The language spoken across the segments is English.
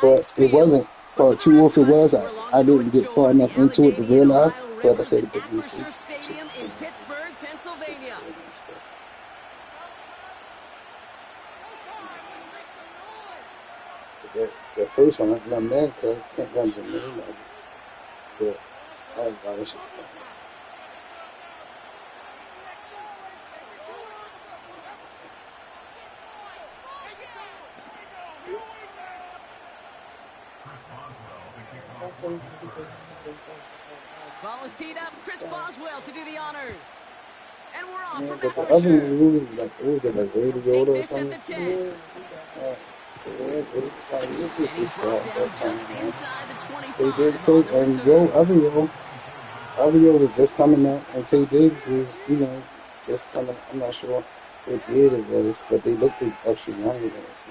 but it wasn't part two. Or if it was, I didn't get far enough into it to realize. But like I said, the BBC. Stadium in Pittsburgh, Pennsylvania. The first one, I'm not mad because I can't remember the name of it. But I wish it. Ball is teed up. Chris Boswell to do the honors. And we're off for But the Matt other Busher. one was like, it was like radio or This at something. the 10. And he's brought down just inside the 25. They did so, and Avio was just coming out, and Tay Diggs was, just coming. I'm not sure what year it was, but they looked actually younger than us.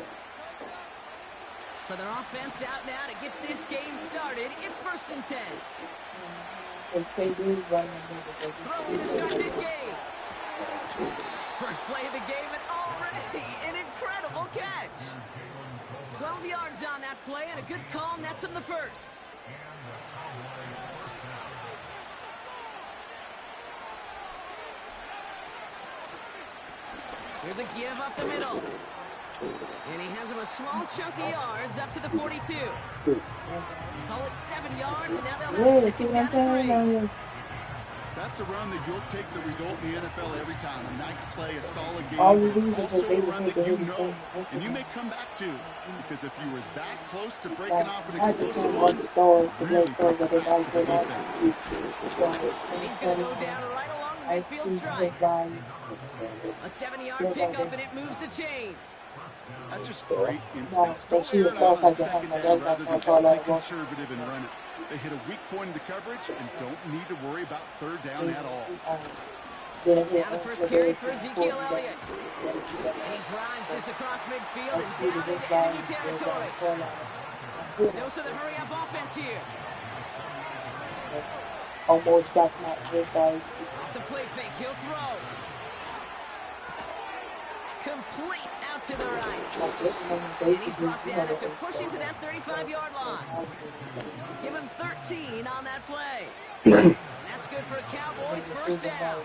So their offense out now to get this game started. It's 1st and 10. Throwing to start this game. First play of the game, and already an incredible catch. 12 yards on that play, and a good call nets him the first. Here's a give up the middle. And he has him a small chunk of yards up to the 42. Call it 7 yards, and now they'll have second down and 3. That's a run that you'll take the result in the NFL every time. A nice play, a solid game. It's also a run that you know, and you may come back to. Because if you were that close to breaking off an explosive run, really put the backs of the defense. And he's going to go down right along the midfield stripe. A 7-yard pickup, and it moves the chains. That's just great instincts. Go air it out on second down rather than just be conservative and run it. They hit a weak point in the coverage and don't need to worry about third down at all. Now the first carry for Ezekiel Elliott. And he drives this across midfield and down into enemy territory. Dose of the hurry-up offense here. Almost got my guys. Off the play fake, he'll throw. Complete out to the right. And he's brought down after pushing to that 35-yard line. Give him 13 on that play. And that's good for a Cowboys first down.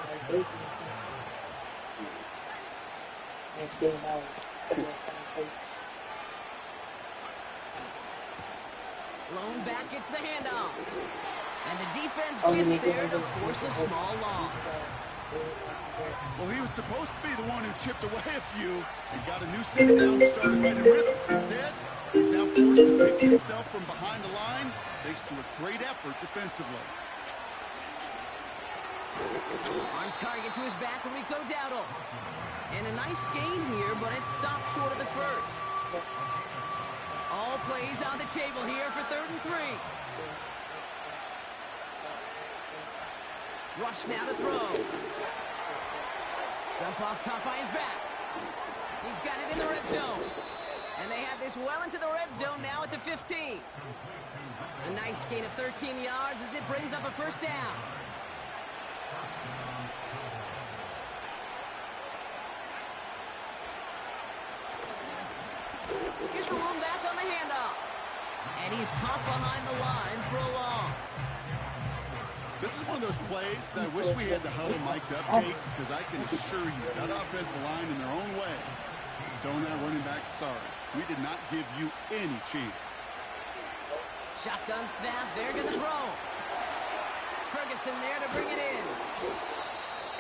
Lone back gets the handoff. And the defense gets there to force a small loss. Well, he was supposed to be the one who chipped away a few and got a new second down started right in rhythm. Instead, he's now forced to pick himself from behind the line thanks to a great effort defensively. On target to his back, Rico Dowdle. And a nice gain here, but it stopped short of the first. All plays on the table here for 3rd and 3. Rush now to throw. Dump off caught by his back. He's got it in the red zone. And they have this well into the red zone now at the 15. A nice gain of 13 yards as it brings up a first down. Here's the one back on the handoff. And he's caught behind the line for a loss. This is one of those plays that I wish we had the huddle mic'd up, Kate, because I can assure you that offensive line in their own way is telling that running back, sorry, we did not give you any chance. Shotgun snap, they're going to throw. Ferguson there to bring it in.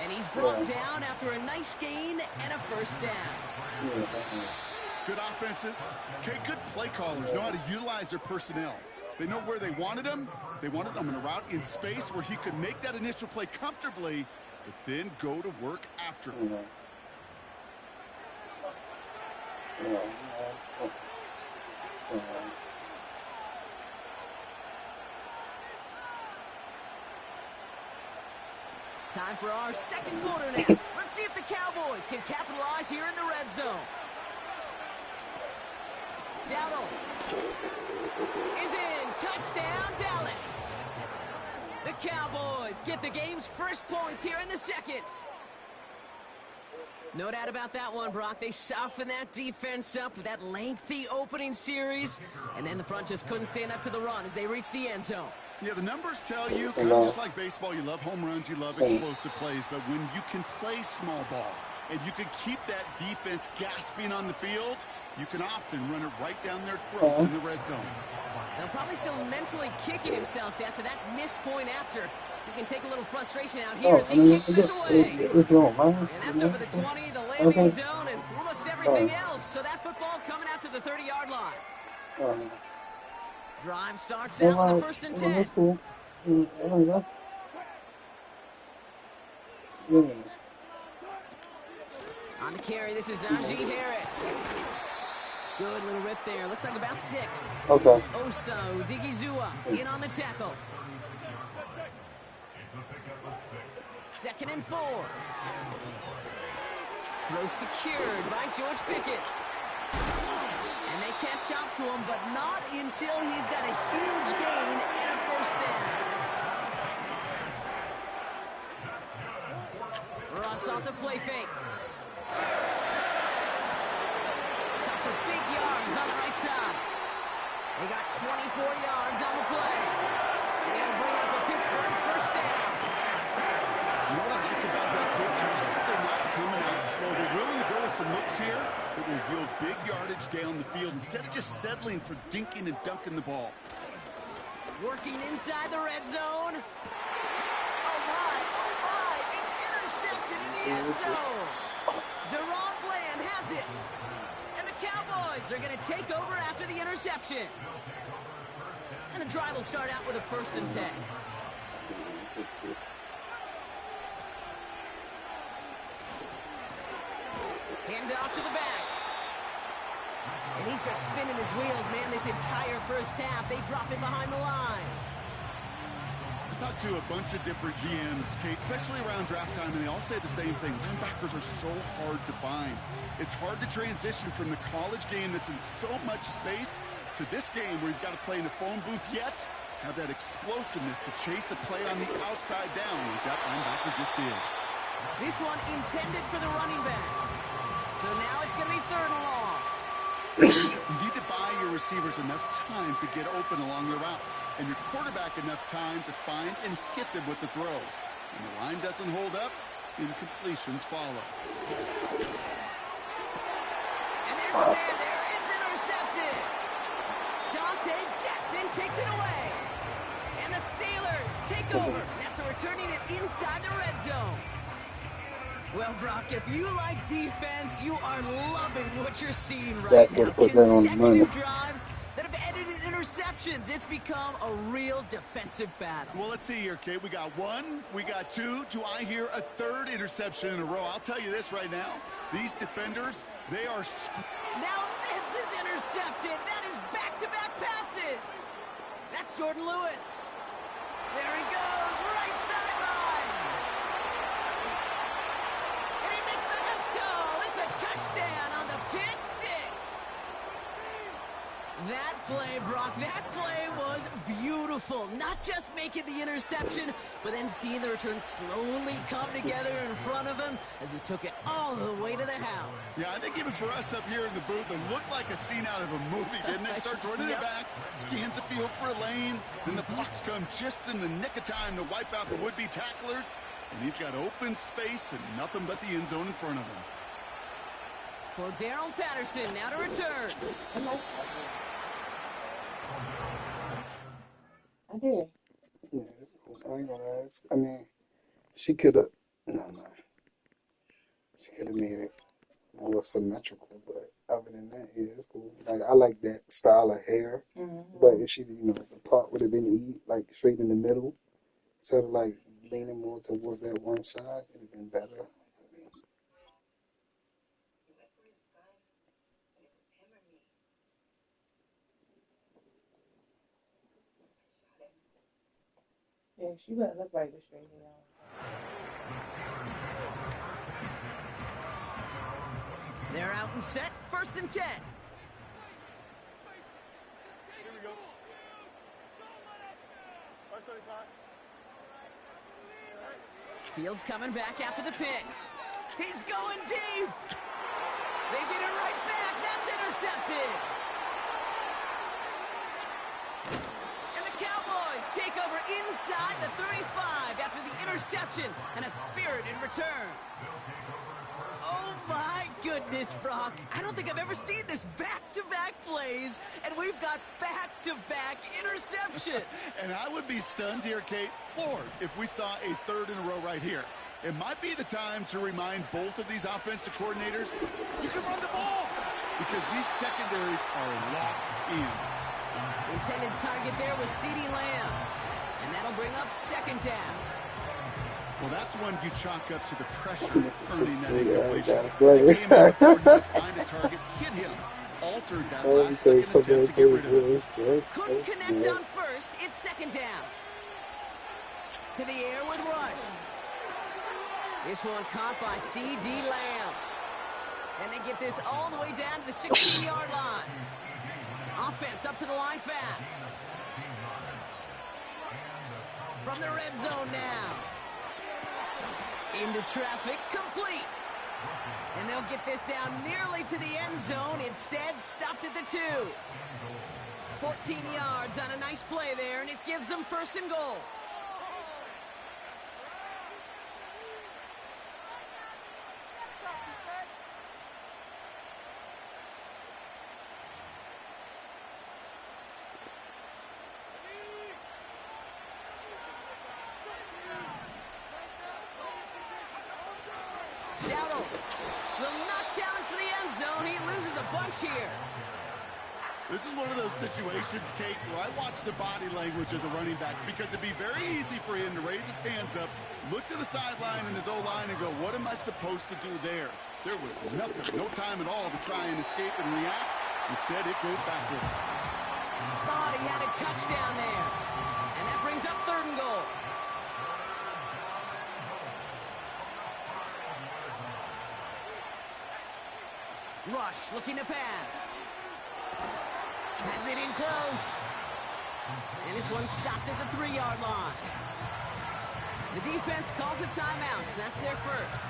And he's brought down after a nice gain and a first down. Good offenses. Okay, good play callers know how to utilize their personnel. They know where they wanted him. They wanted him in a route in space where he could make that initial play comfortably, but then go to work after. Time for our second quarter now. Let's see if the Cowboys can capitalize here in the red zone. Dowdle is in. Touchdown, Dallas. The Cowboys get the game's first points here in the second. No doubt about that one, Brock. They softened that defense up with that lengthy opening series, and then the front just couldn't stand up to the run as they reached the end zone. Yeah, the numbers tell you, kind of just like baseball, you love home runs, you love explosive plays, but when you can play small ball and you can keep that defense gasping on the field, you can often run it right down their throats in the red zone. Now, probably still mentally kicking himself after that missed point after. He can take a little frustration out here as he kicks this away. If you don't mind. And that's over the 20, the landing zone, and almost everything else. So that football coming out to the 30-yard line. Drive starts out with a 1st and 10. That's cool. On the carry, this is Najee Harris. Good little rip there. Looks like about 6. Okay. Osa Odigizua in on the tackle. 2nd and 4. Throw secured by George Pickett. And they catch up to him, but not until he's got a huge gain and a 1st down. Ross off the play fake. Got for big yards on the right side. They got 24 yards on the play. And they'll bring up a Pittsburgh 1st down. You know what I like about that, Coach? I like that they're not coming out slow. They're willing to go with some looks here that will yield big yardage down the field instead of just settling for dinking and dunking the ball. Working inside the red zone. Oh my, it's intercepted in the end zone. Deron Bland has it. And the Cowboys are going to take over after the interception. And the drive will start out with a 1st and 10. Hand off to the back. And he's just spinning his wheels, man, this entire 1st half. They drop it behind the line. I talked to a bunch of different GMs, Kate, especially around draft time, and they all say the same thing. Linebackers are so hard to find. It's hard to transition from the college game that's in so much space to this game where you've got to play in the phone booth, yet have that explosiveness to chase a play on the outside down like that linebacker just did. This one intended for the running back. So now it's going to be 3rd and long. You need to buy your receivers enough time to get open along the route, and your quarterback enough time to find and hit them with the throw. When the line doesn't hold up, incompletions follow. And there's a man there. It's intercepted. Dante Jackson takes it away. And the Steelers take over after returning it inside the red zone. Well, Brock, if you like defense, you are loving what you're seeing right now. Consecutive drives that have ended in interceptions. It's become a real defensive battle. Well, let's see here, Kate. We got 1, we got 2. Do I hear a 3rd interception in a row? I'll tell you this right now. These defenders, they are... Now this is intercepted. That is back-to-back passes. That's Jordan Lewis. There he goes, right sideline. And he makes the Hets go. It's a touchdown on the pick 6. That play, Brock, that play was beautiful. Not just making the interception, but then seeing the return slowly come together in front of him as he took it all the way to the house. Yeah, I think even for us up here in the booth, it looked like a scene out of a movie, didn't it? Starts running the back, scans the field for a lane, then the blocks come just in the nick of time to wipe out the would-be tacklers, and he's got open space and nothing but the end zone in front of him. For Darrell Patterson, now to return. I did. Yeah, that's cool. I ain't gonna ask. I mean, she could have. No. She could have made it more symmetrical, but other than that, yeah, it's cool. Like, I like that style of hair, but if she, the part would have been like straight in the middle, instead of like leaning more towards that one side, it'd have been better. Yeah, she better look like this straight now. They're out and set. 1st and 10. Here we go. Fields coming back after the pick. He's going deep. They get it right back. That's intercepted. And the Cowboys take over inside the 35 after the interception and a spirited return. Oh, my goodness, Brock. I don't think I've ever seen this back-to-back plays, and we've got back-to-back interceptions. And I would be stunned here, Kate, floored, if we saw a third in a row right here. It might be the time to remind both of these offensive coordinators, you can run the ball, because these secondaries are locked in. The intended target there was CeeDee Lamb, and that'll bring up second down. Well, that's one you chalk up to the pressure earning that incompletion. Find a target, hit him, altered that last second attempt to get rid of him. Couldn't connect on first. It's second down. To the air with Rush. This one caught by CeeDee Lamb. And they get this all the way down to the 16-yard line. Offense up to the line fast. From the red zone now. Into traffic, complete. And they'll get this down nearly to the end zone. Instead, stopped at the 2. 14 yards on a nice play there, and it gives them first and goal. Challenge for the end zone. He loses a bunch here. This is one of those situations, Kate, where I watch the body language of the running back because it'd be very easy for him to raise his hands up, look to the sideline and his O-line and go, what am I supposed to do there? There was nothing, no time at all to try and escape and react. Instead, it goes backwards. Thought he had a touchdown there. And that brings up third and goal. Rush looking to pass. Has it in close. And this one stopped at the 3-yard line. The defense calls a timeout, so that's their first.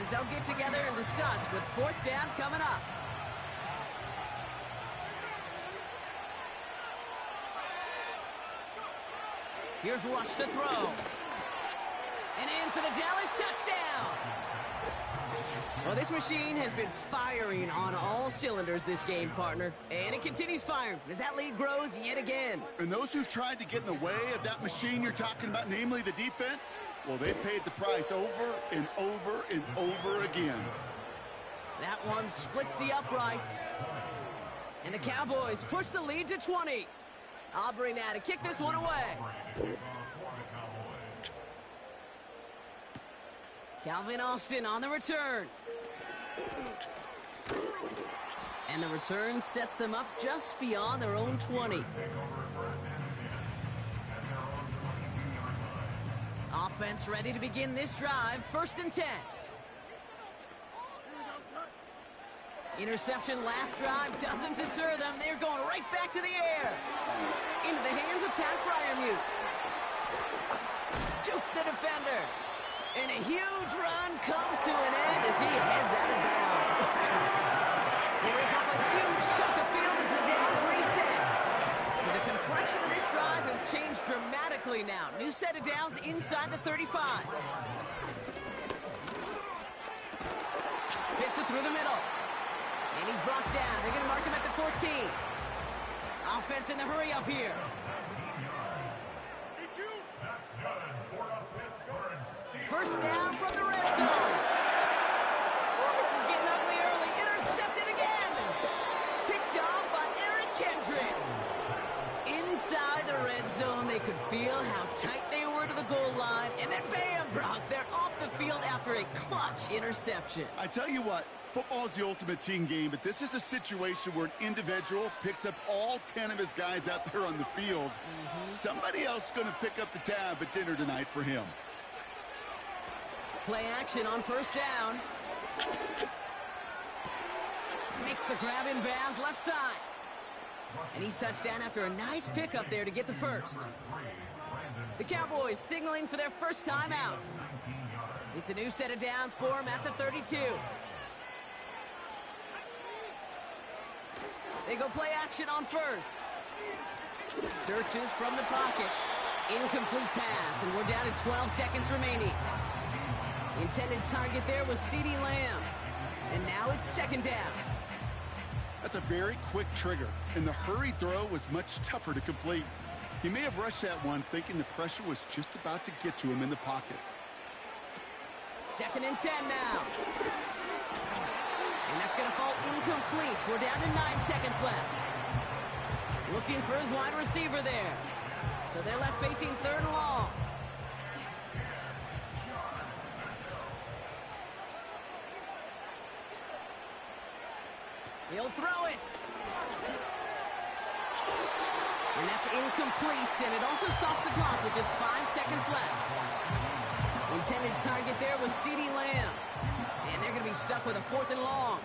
As they'll get together and discuss with fourth down coming up. Here's Rush to throw. And in for the Dallas touchdown. Well, this machine has been firing on all cylinders this game, partner. And it continues firing as that lead grows yet again. And those who've tried to get in the way of that machine you're talking about, namely the defense, well, they've paid the price over and over and over again. That one splits the uprights. And the Cowboys push the lead to 20. Aubrey now to kick this one away. Calvin Austin on the return. And the return sets them up just beyond their own 20. Offense ready to begin this drive. First and 10. Interception last drive doesn't deter them. They're going right back to the air. Into the hands of Pat Fryermuth. Juke the defender. And a huge run comes to an end as he heads out of bounds. They rip up a huge chunk of field as the downs reset. So the complexion of this drive has changed dramatically now. New set of downs inside the 35. Fits it through the middle. And he's brought down. They're going to mark him at the 14. Offense in the hurry up here. First down from the red zone. Oh, this is getting ugly early. Intercepted again. Picked off by Eric Kendricks. Inside the red zone, they could feel how tight they were to the goal line. And then bam, Brock, they're off the field after a clutch interception. I tell you what, football is the ultimate team game, but this is a situation where an individual picks up all 10 of his guys out there on the field. Somebody else is going to pick up the tab at dinner tonight for him. Play action on first down. Makes the grab in bounds left side. And he's touched down after a nice pickup there to get the first. The Cowboys signaling for their first time out. It's a new set of downs for him at the 32. They go play action on first. Searches from the pocket. Incomplete pass, and we're down to 12 seconds remaining. The intended target there was CeeDee Lamb. And now it's second down. That's a very quick trigger, and the hurried throw was much tougher to complete. He may have rushed that one thinking the pressure was just about to get to him in the pocket. Second and 10 now. And that's going to fall incomplete. We're down to 9 seconds left. Looking for his wide receiver there. So they're left facing third and long. He'll throw it. And that's incomplete, and it also stops the clock with just 5 seconds left. Intended target there was CeeDee Lamb. And they're going to be stuck with a fourth and long.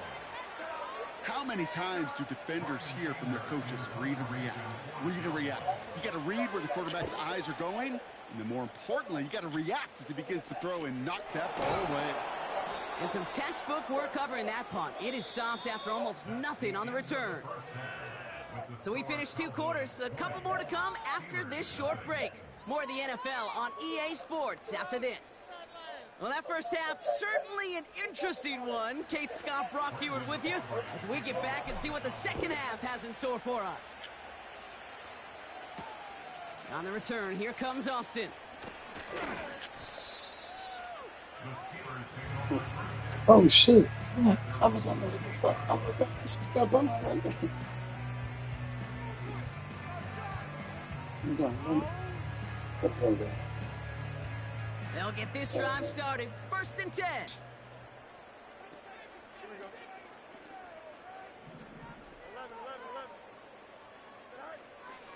How many times do defenders hear from their coaches, read and react, read and react? You got to read where the quarterback's eyes are going, and then more importantly, you got to react as he begins to throw and knock that ball away. And some textbook work covering that punt. It is stopped after almost nothing on the return. So we finished 2 quarters. A couple more to come after this short break. More of the NFL on EA Sports after this. Well, that first half, certainly an interesting one. Kate, Scott, Brock Heward with you as we get back and see what the second half has in store for us. On the return, here comes Austin. Oh shit! I was wondering what the fuck. I'm like, that's that bum right there. I'm done. They'll get this drive started. First and 10.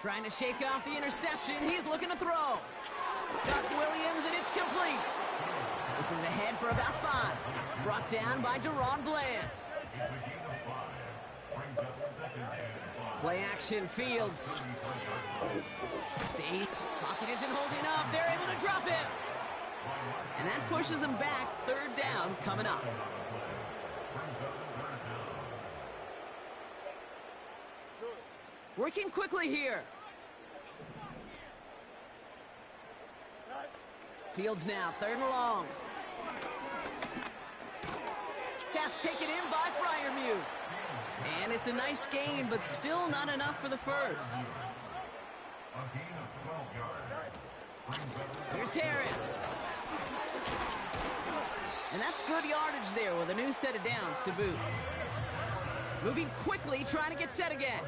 Trying to shake off the interception. He's looking to throw. Doug Williams, and it's complete. This is ahead for about 5. Brought down by Deron Bland. Play action, Fields. Stay. Pocket isn't holding up. They're able to drop him. And that pushes them back. Third down coming up. Working quickly here. Fields now, third and long. Pass taken in by Freiermuth. And it's a nice gain, but still not enough for the first. Here's Harris. And that's good yardage there with a new set of downs to boot. Moving quickly, trying to get set again.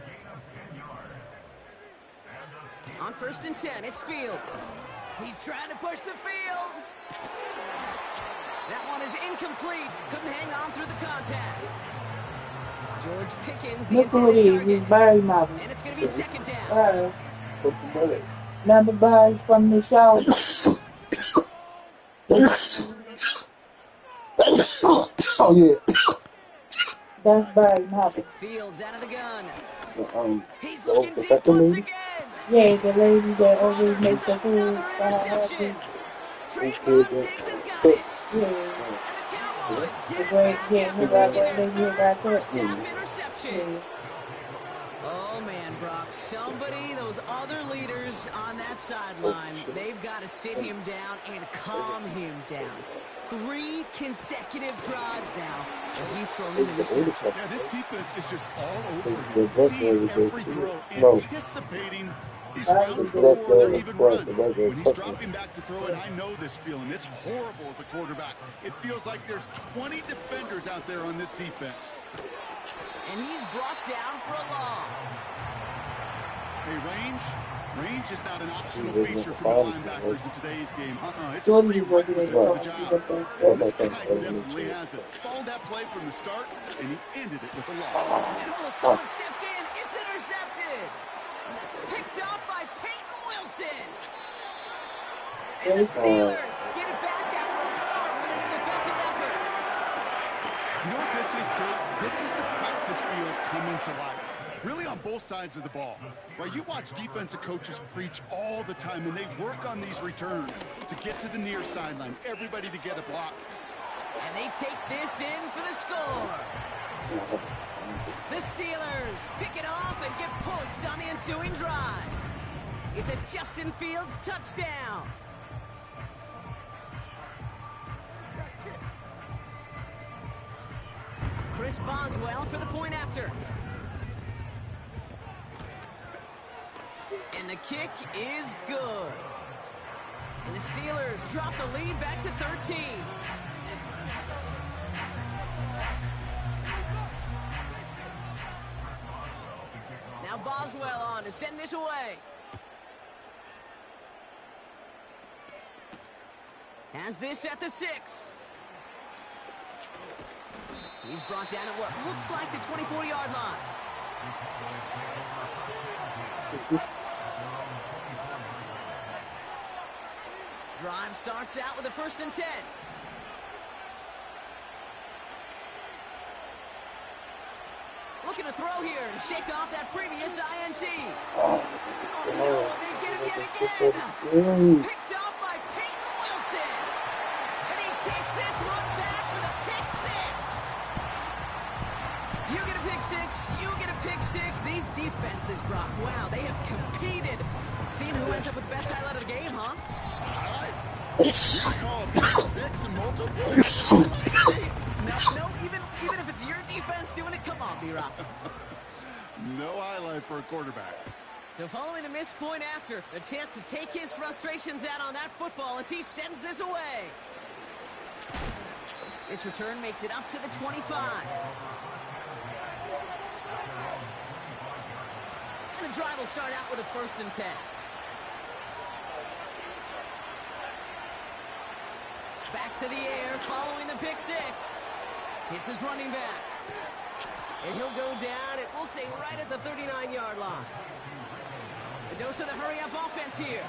On first and 10, it's Fields. He's trying to push the field. That one is incomplete. Couldn't hang on through the contact. George Pickens, the intended target. And it's going to be second down. What's the bullet? Another ball from the shower. Oh yeah. That's Barry Marvin. Fields out of the gun. He's the looking deep second once lady? again. Yeah, the lady that always makes the food Another for her interception. husband. Trayvon Diggs has got it. Yeah. And the Cowboys get The it great back game, after he got making one, their then he third got first that. half interception. Oh, man, Brock. Somebody, those other leaders on that sideline, they've got to sit him down and calm him down. 3 consecutive drives now, and he's thrown an interception. Yeah, this defense is just all over him. Seeing every throw, anticipating these rounds before they're even run. When he's dropping back to throw it, I know this feeling. It's horrible as a quarterback. It feels like there's 20 defenders out there on this defense. And he's brought down for a loss. Hey, range is not an optional feature for the linebackers in today's game. It's a Jordan is prerequisite working for with the us. job. This guy definitely has it. Followed that play from the start, and he ended it with a loss. And someone stepped in. It's intercepted. Picked up by Peyton Wilson. And the Steelers get it back after a marvelous defensive effort. You know what this is, Kate? This is the practice field coming to life. really on both sides of the ball. Right? You watch defensive coaches preach all the time, and they work on these returns to get to the near sideline, everybody to get a block. And they take this in for the score. The Steelers pick it off and get points on the ensuing drive. It's a Justin Fields touchdown. Chris Boswell for the point after. And the kick is good. And the Steelers drop the lead back to 13. Now Boswell on to send this away. Has this at the 6. He's brought down at what looks like the 24-yard line. Drive starts out with a 1st and 10. Looking to throw here and shake off that previous INT. Oh no, they get him yet again. Picked off by Peyton Wilson. And he takes this one back with a pick 6. You get a pick 6, you get a pick 6. These defenses, Brock, wow, they have competed. Seeing who ends up with the best highlight of the game, huh? You call a pick 6 and multiple? No, even if it's your defense doing it, come on, B-Rock. No highlight for a quarterback. So following the missed point after, a chance to take his frustrations out on that football as he sends this away. This return makes it up to the 25. And the drive will start out with a 1st and 10. Back to the air following the pick 6. Hits his running back. And he'll go down, it will say right at the 39-yard line. A dose of the hurry-up offense here.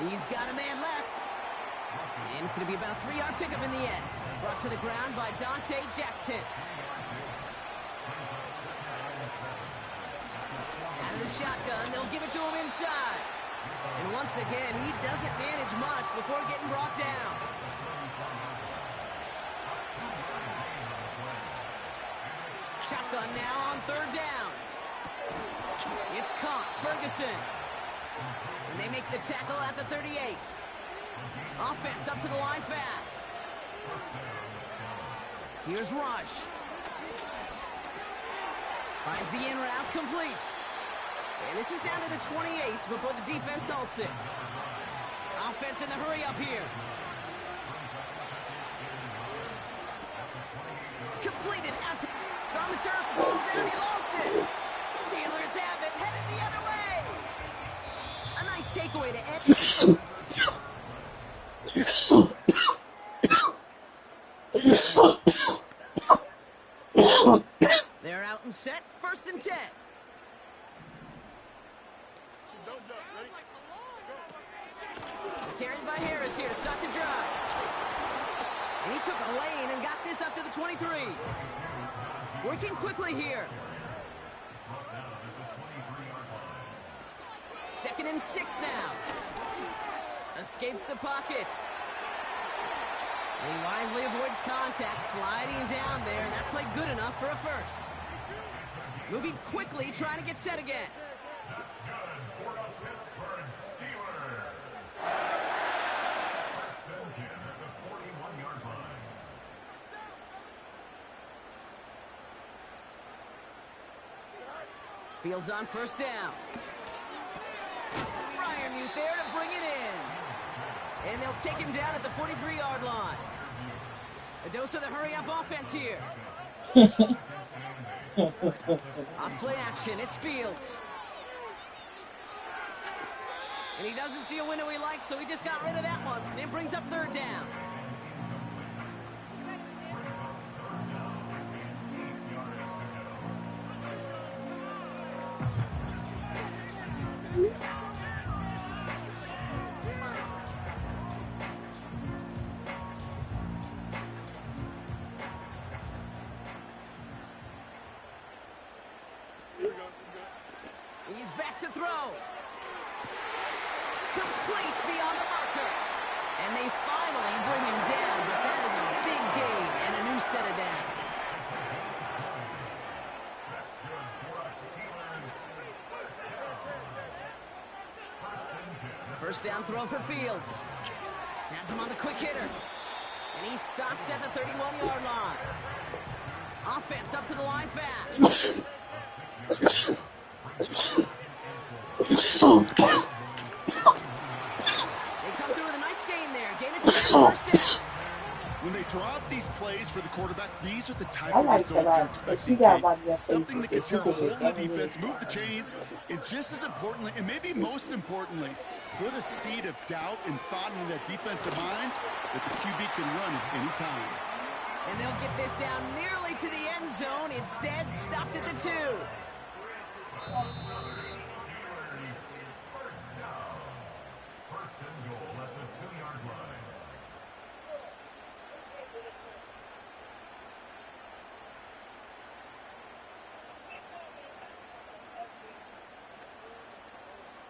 He's got a man left. And it's going to be about a 3-yard pickup in the end. Brought to the ground by Dante Jackson. Out of the shotgun, they'll give it to him inside. And once again, he doesn't manage much before getting brought down. Shotgun now on 3rd down. It's caught, Ferguson. And they make the tackle at the 38. Offense up to the line fast. Here's Rush. Finds the in route complete. And this is down to the 28 before the defense halts it. Offense in the hurry up here. Completed out to... It's on the turf. The ball's down. He lost it. Steelers have it. Headed the other way. A nice takeaway to end. They're out and set. 1st and 10. Carried by Harris here to start the drive. And he took a lane and got this up to the 23. Working quickly here. 2nd and 6 now. Escapes the pocket. And he wisely avoids contact, sliding down there, and that played good enough for a 1st. Moving quickly, trying to get set again. Fields on 1st down. Ryermuth there to bring it in. And they'll take him down at the 43-yard line. A dose of the hurry-up offense here. Off play action, it's Fields. And he doesn't see a window he likes, so he just got rid of that one. And brings up 3rd down. He's back to throw. Complete beyond the marker. And they finally bring him down, but that is a big gain and a new set of downs. First down throw for Fields. Has him on the quick hitter. And he's stopped at the 31-yard line. Offense up to the line fast. They come through with a nice gain there. Gain of 10, first down. When they draw up these plays for the quarterback, these are the type of results you're expecting. Something that can tear a hole in the defense, move the chains, and just as importantly, and maybe most importantly, put a seed of doubt and thought into that defensive mind that the QB can run at any time. And they'll get this down nearly to the end zone. Instead, stopped at the 2.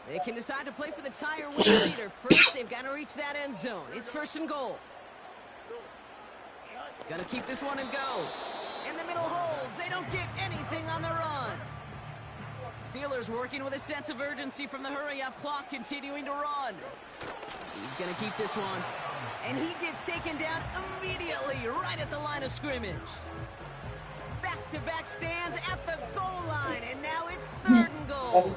They can decide to play for the tire win leader. First, they've got to reach that end zone. It's first and goal. Gonna keep this one and go. In the middle holds. They don't get anything on the run. Steelers working with a sense of urgency from the hurry-up clock, continuing to run. He's gonna keep this one. And he gets taken down immediately right at the line of scrimmage. Back-to-back stands at the goal line, and now it's third and goal.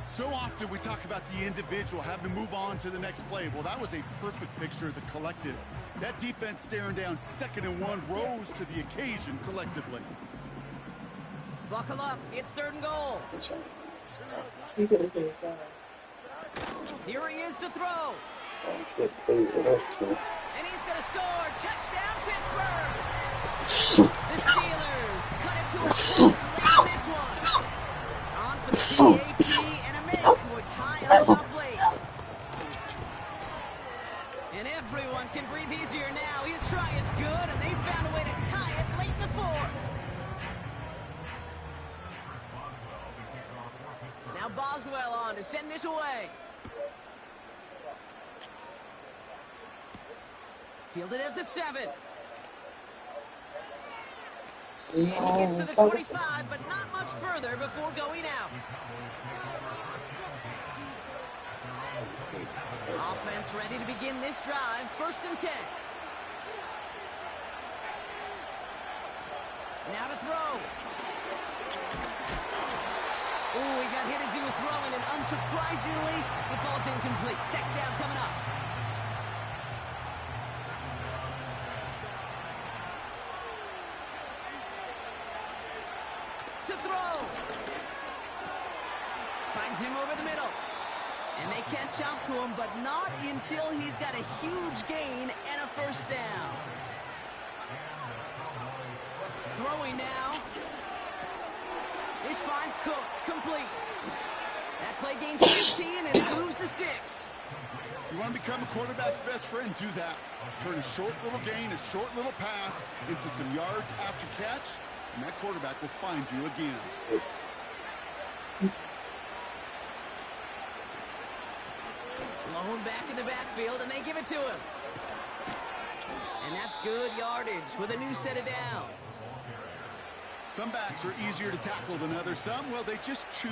So often we talk about the individual having to move on to the next play. Well, that was a perfect picture of the collective. That defense staring down 2nd and 1 rose to the occasion collectively. Buckle up. It's third and goal. Here he is to throw. And he's going to score. Touchdown, Pittsburgh. The Steelers cut it to a close late in this one. On for the PAT and a make would tie us up late. And everyone can breathe easier now. His try is good, and they found a way to tie it late in the 4th. Now Boswell on to send this away. Fielded at the 7. And he gets to the 25, but not much further before going out. Offense ready to begin this drive. First and 10. Now to throw. Ooh, he got hit as he was throwing, and unsurprisingly, it falls incomplete. Second down coming up. To throw. Finds him over the middle. And they catch up to him, but not until he's got a huge gain and a first down. Throwing now. This finds Cooks complete. That play gains 15, and it moves the sticks. You want to become a quarterback's best friend? Do that. Turn a short little gain, a short little pass into some yards after catch, and that quarterback will find you again. Blown back in the backfield, and they give it to him. And that's good yardage with a new set of downs. Some backs are easier to tackle than others. Some, well, they just choose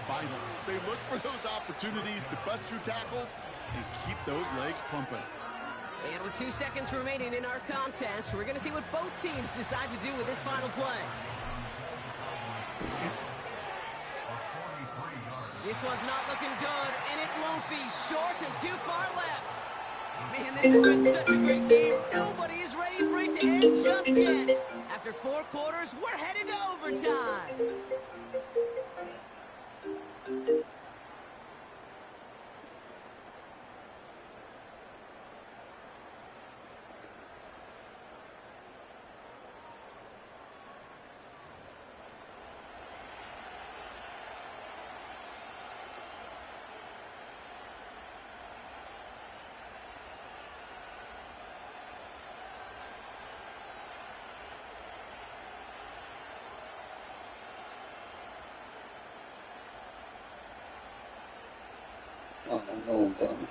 violence. They look for those opportunities to bust through tackles and keep those legs pumping. And with 2 seconds remaining in our contest, we're going to see what both teams decide to do with this final play. This one's not looking good, and it won't be. Short and too far left. Man, this has been such a great game. Nobody is ready for it to end just yet. After 4 quarters, we're headed to overtime. Oh, done.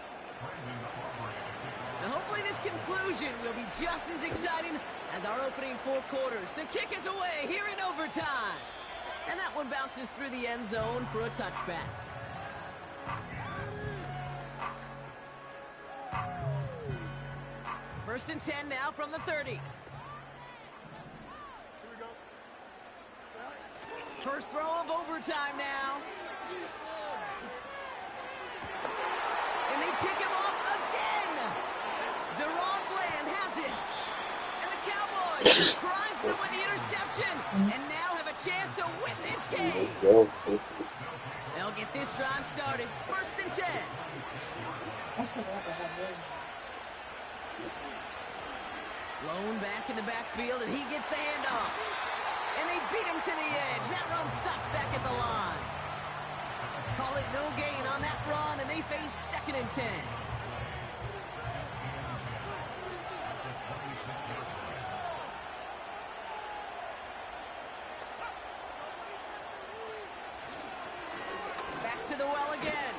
Now hopefully this conclusion will be just as exciting as our opening 4 quarters. The kick is away here in overtime. And that one bounces through the end zone for a touchback. First and 10 now from the 30. First throw of overtime now. And they pick him off again. Deron Bland has it. And the Cowboys surprise them with the interception. And now have a chance to win this game. Let's go. They'll get this drive started. First and 10. Lone back in the backfield, and he gets the handoff. And they beat him to the edge. That run stopped back at the line. Call it no gain on that run, and they face second and 10. Back to the well again.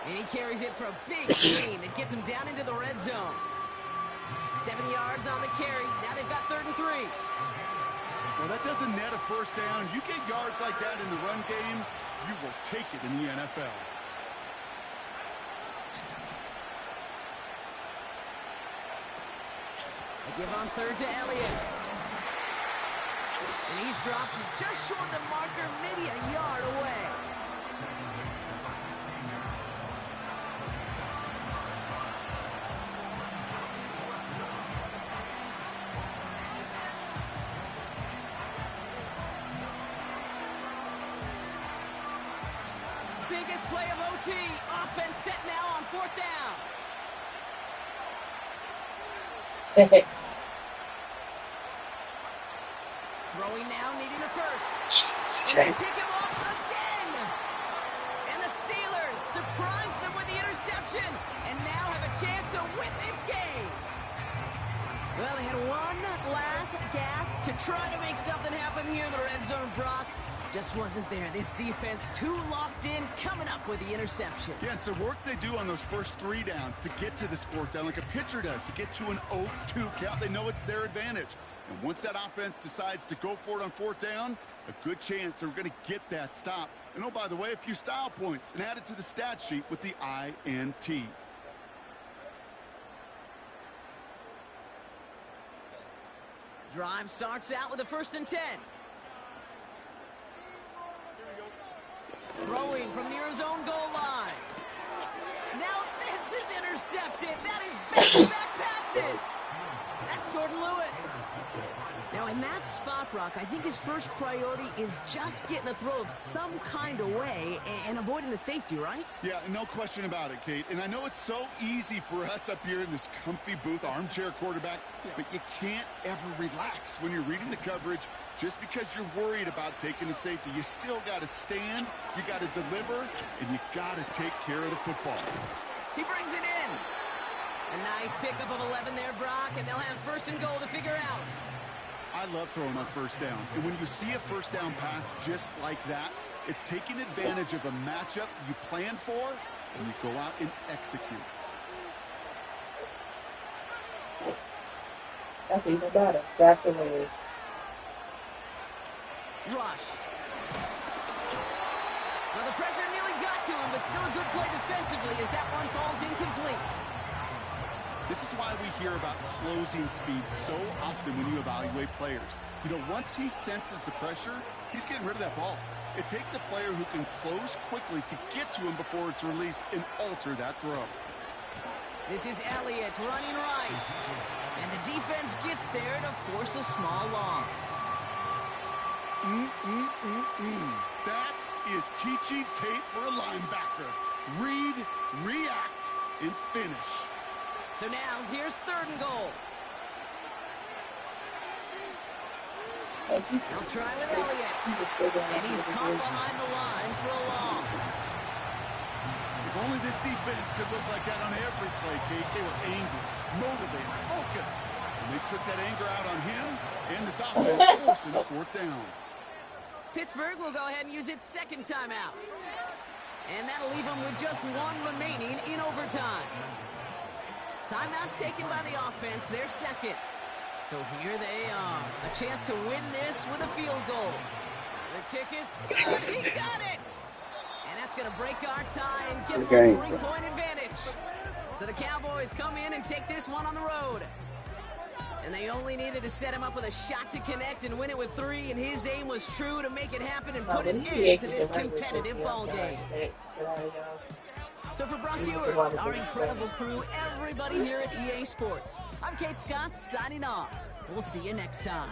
And he carries it for a big gain that gets him down into the red zone. 7 yards on the carry. Now they've got 3rd and 3. Well, that doesn't net a first down. You get yards like that in the run game, you will take it in the NFL. They give on 3rd to Elliott. And he's dropped just short of the marker, maybe a yard away. Biggest play of OT. Offense set now on 4th down. Throwing now, needing a first. They pick him off again. And the Steelers surprise them with the interception and now have a chance to win this game. Well, they had one last gasp to try to make something happen here in the red zone, Brock. Just wasn't there. This defense too locked in, coming up with the interception. Yeah, it's the work they do on those first 3 downs to get to this 4th down, like a pitcher does, to get to an 0-2 count. They know it's their advantage. And once that offense decides to go for it on 4th down, a good chance they're going to get that stop. And oh, by the way, a few style points and add it to the stat sheet with the INT. Drive starts out with a 1st and 10. Throwing from near his own goal line. Now this is intercepted. That is back-to-back passes. That's Jordan Lewis. Now in that spot, Brock, I think his first priority is just getting a throw of some kind away and avoiding the safety, right? Yeah, no question about it, Kate. And I know it's so easy for us up here in this comfy booth, armchair quarterback, but you can't ever relax when you're reading the coverage. Just because you're worried about taking a safety, you still got to stand, you got to deliver, and you got to take care of the football. He brings it in. A nice pickup of 11 there, Brock, and they'll have 1st and goal to figure out. I love throwing on 1st down. And when you see a 1st down pass just like that, it's taking advantage of a matchup you plan for, and you go out and execute. That's even better. That's the way it is. Rush. Well, the pressure nearly got to him, but still a good play defensively as that one falls incomplete. This is why we hear about closing speed so often when you evaluate players. You know, once he senses the pressure, he's getting rid of that ball. It takes a player who can close quickly to get to him before it's released and alter that throw. This is Elliott running right. And the defense gets there to force a small loss. That is teaching tape for a linebacker. Read, react, and finish. So now, here's 3rd and goal. They'll try with Elliott. And he's caught behind the line for a loss. If only this defense could look like that on every play, Kate. They were angry, motivated, focused. And they took that anger out on him and this offense forcing a 4th down. Pittsburgh will go ahead and use its 2nd timeout. And that'll leave them with just one remaining in overtime. Timeout taken by the offense, their second. So here they are, a chance to win this with a field goal. The kick is good, he got it! And that's going to break our tie and give them a 3-point advantage. So the Cowboys come in and take this one on the road. And they only needed to set him up with a shot to connect and win it with 3, and his aim was true to make it happen and put an end to this competitive ball game. So for Brock Ewart, our incredible crew, everybody here at EA Sports, I'm Kate Scott signing off. We'll see you next time.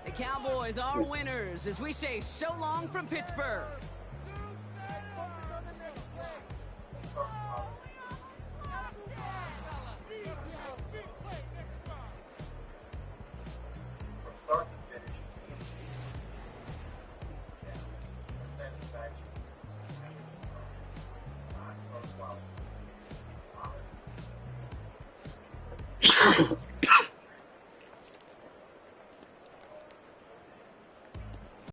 The Cowboys are winners as we say so long from Pittsburgh.